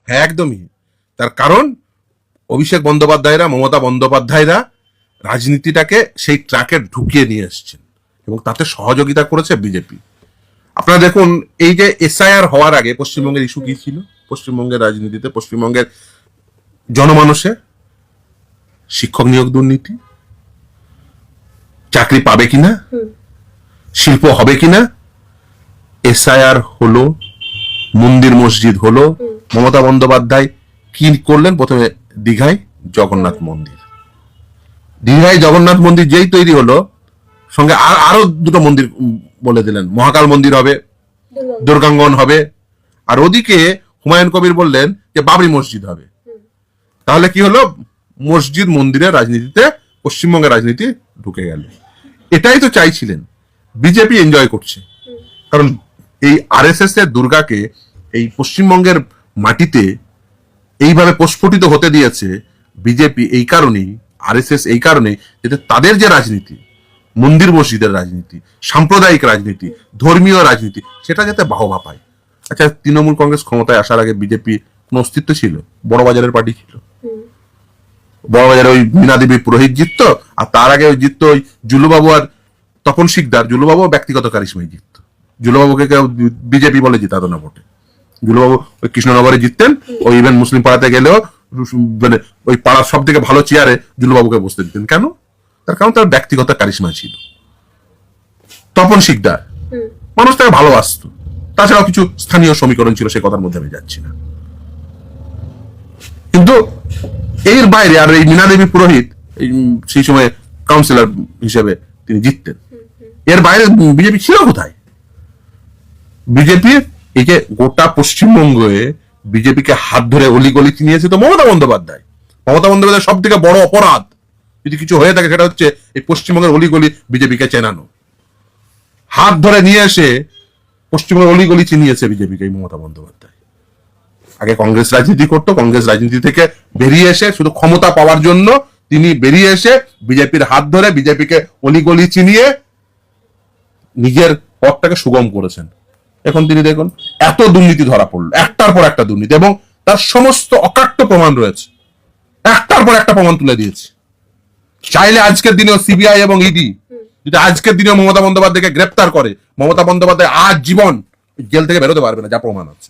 হ্যাঁ, একদমই। তার কারণ অভিষেক বন্দ্যোপাধ্যায়রা, মমতা বন্দ্যোপাধ্যায়রা রাজনীতিটাকে সেই ট্র্যাকে ঢুকিয়ে নিয়ে এসছেন এবং তাতে সহযোগিতা করেছে বিজেপি। আপনারা দেখুন, এই যে এসআইআর হওয়ার আগে পশ্চিমবঙ্গের ইস্যু কি ছিল? পশ্চিমবঙ্গের রাজনীতিতে, পশ্চিমবঙ্গের জনমানুষে শিক্ষক নিয়োগ দুর্নীতি, চাকরি পাবে কিনা, শিল্প হবে কিনা। এসআইআর হলো, মন্দির মসজিদ হলো, মমতা বন্দ্যোপাধ্যায় কি করলেন? প্রথমে দীঘায় জগন্নাথ মন্দির, দীঘায় জগন্নাথ মন্দির যেই তৈরি হলো, সঙ্গে আরো দুটো মন্দির বলে দিলেন, মহাকাল মন্দির হবে, দুর্গাঙ্গন হবে, আর ওদিকে হুমায়ুন কবির বললেন যে বাবরি মসজিদ হবে। তাহলে কি হলো? মসজিদ মন্দিরের রাজনীতিতে পশ্চিমবঙ্গের রাজনীতি ঢুকে গেল। এটাই তো চাইছিলেন, বিজেপি এনজয় করছে। কারণ এই আরএসএস এর দুর্গাকে এই পশ্চিমবঙ্গের মাটিতে এইভাবে প্রস্ফুটিত হতে দিয়েছে বিজেপি এই কারণেই, আরএসএস এই কারণে, যাতে তাদের যে রাজনীতি, মন্দির মসজিদের রাজনীতি, সাম্প্রদায়িক রাজনীতি, ধর্মীয় রাজনীতি, সেটা যাতে বাহবা পায়। আচ্ছা, তৃণমূল কংগ্রেস ক্ষমতায় আসার আগে বিজেপি কোন অস্তিত্ব ছিল? বড়বাজারের পার্টি ছিল। বড়বাজারে ওই মীনা দেবী পুরোহিত জিততো, আর তার আগে ওই জিততো ওই জুলুবাবু আর তপন শিকদার। জুলুবাবু ব্যক্তিগত কারিশমাই জিতত, জুলুবাবুকে কেউ বিজেপি বলে জিতাতো না ভোটে। জুলুবাবু ওই কৃষ্ণনগরে জিততেন, ওই ইভেন মুসলিম পাড়াতে গেলেও মানে ওই পাড়ার সব থেকে ভালো চেয়ারে জুলুবাবুকে বসতে দিতেন। কেন? তার কারণ তার ব্যক্তিগত কারিশমা ছিল। তপন শিকদার, মানুষ তাকে ভালোবাসত। তাছাড়াও কিছু স্থানীয় সমীকরণ ছিল, সে কথার মধ্যে আমি যাচ্ছি না। কিন্তু এর বাইরে, আর এই মীনা দেবী পুরোহিত সেই সময় কাউন্সিলর হিসেবে তিনি জিততেন, এর বাইরে বিজেপি ছিল কোথায়? বিজেপি এই যে গোটা পশ্চিমবঙ্গে বিজেপিকে হাত ধরে অলিগলি চিনিয়েছে তো মমতা বন্দ্যোপাধ্যায়। মমতা বন্দ্যোপাধ্যায় সব থেকে বড় অপরাধ যদি কিছু হয়ে থাকে, সেটা হচ্ছে এই পশ্চিমবঙ্গের অলিগলি বিজেপিকে চেনানো। হাত ধরে নিয়ে এসে পশ্চিমবঙ্গের অলিগলি চিনিয়েছে বিজেপিকে এই মমতা বন্দ্যোপাধ্যায়। আগে কংগ্রেস রাজনীতি করতো, কংগ্রেস রাজনীতি থেকে বেরিয়ে এসে শুধু ক্ষমতা পাওয়ার জন্য তিনি বেরিয়ে এসে বিজেপির হাত ধরে বিজেপিকে অলিগলি চিনিয়ে নিজের পথটাকে সুগম করেছেন। এখন তিনি দেখুন, এত দুর্নীতি ধরা পড়লো, একটার পর একটা দুর্নীতি, এবং তার সমস্ত অকাট্য প্রমাণ রয়েছে, একটার পর একটা প্রমাণ তুলে দিয়েছে। চাইলে আজকের দিনেও সিবিআই এবং ইডি যদি আজকের দিনেও মমতা বন্দ্যোপাধ্যায়কে গ্রেপ্তার করে, মমতা বন্দ্যোপাধ্যায় আজ জীবন জেল থেকে বেরোতে পারবে না, যা প্রমাণ আছে।